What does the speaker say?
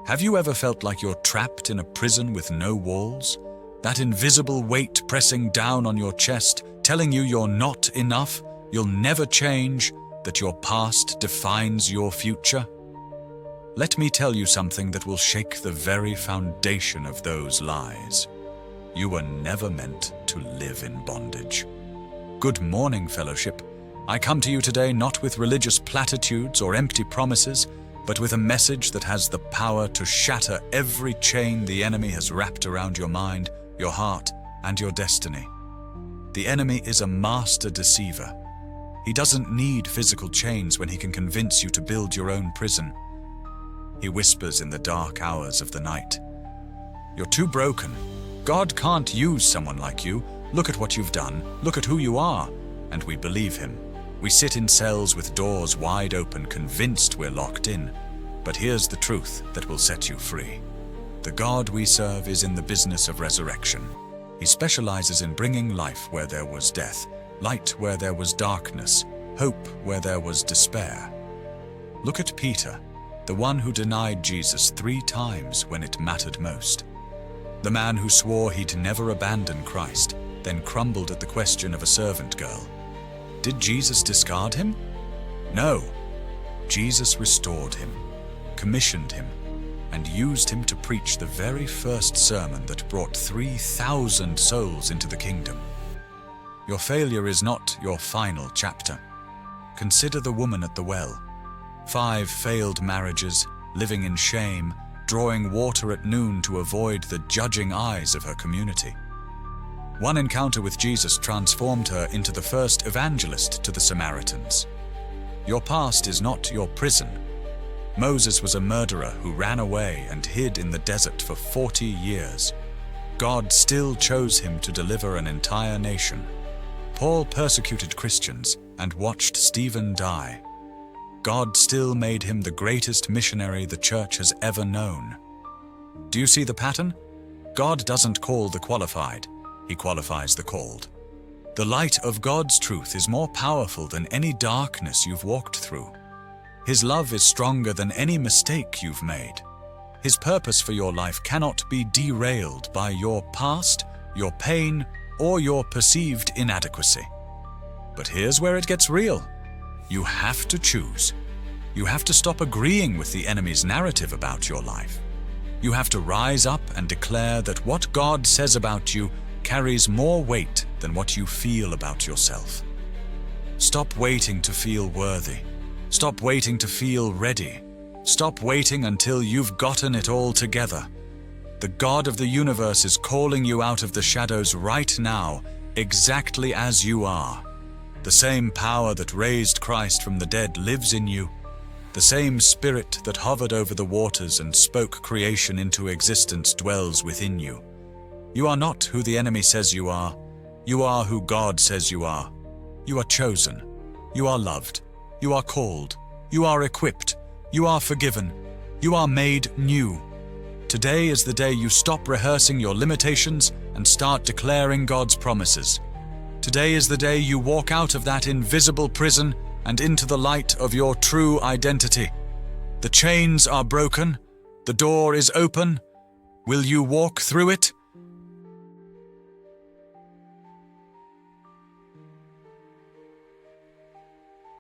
Have you ever felt like you're trapped in a prison with no walls? That invisible weight pressing down on your chest, telling you you're not enough, you'll never change, that your past defines your future? Let me tell you something that will shake the very foundation of those lies. You were never meant to live in bondage. Good morning, fellowship. I come to you today not with religious platitudes or empty promises, but with a message that has the power to shatter every chain the enemy has wrapped around your mind, your heart, and your destiny. The enemy is a master deceiver. He doesn't need physical chains when he can convince you to build your own prison. He whispers in the dark hours of the night. You're too broken. God can't use someone like you. Look at what you've done. Look at who you are. And we believe him. We sit in cells with doors wide open, convinced we're locked in. But here's the truth that will set you free. The God we serve is in the business of resurrection. He specializes in bringing life where there was death, light where there was darkness, hope where there was despair. Look at Peter, the one who denied Jesus 3 times when it mattered most. The man who swore he'd never abandon Christ, then crumbled at the question of a servant girl. Did Jesus discard him? No. Jesus restored him, commissioned him, and used him to preach the very first sermon that brought 3,000 souls into the kingdom. Your failure is not your final chapter. Consider the woman at the well. 5 failed marriages, living in shame, drawing water at noon to avoid the judging eyes of her community. One encounter with Jesus transformed her into the first evangelist to the Samaritans. Your past is not your prison. Moses was a murderer who ran away and hid in the desert for 40 years. God still chose him to deliver an entire nation. Paul persecuted Christians and watched Stephen die. God still made him the greatest missionary the church has ever known. Do you see the pattern? God doesn't call the qualified. He qualifies the called. The light of God's truth is more powerful than any darkness you've walked through. His love is stronger than any mistake you've made. His purpose for your life cannot be derailed by your past, your pain, or your perceived inadequacy. But here's where it gets real. You have to choose. You have to stop agreeing with the enemy's narrative about your life. You have to rise up and declare that what God says about you carries more weight than what you feel about yourself. Stop waiting to feel worthy. Stop waiting to feel ready. Stop waiting until you've gotten it all together. The God of the universe is calling you out of the shadows right now, exactly as you are. The same power that raised Christ from the dead lives in you. The same Spirit that hovered over the waters and spoke creation into existence dwells within you. You are not who the enemy says you are. You are who God says you are. You are chosen. You are loved. You are called. You are equipped. You are forgiven. You are made new. Today is the day you stop rehearsing your limitations and start declaring God's promises. Today is the day you walk out of that invisible prison and into the light of your true identity. The chains are broken. The door is open. Will you walk through it?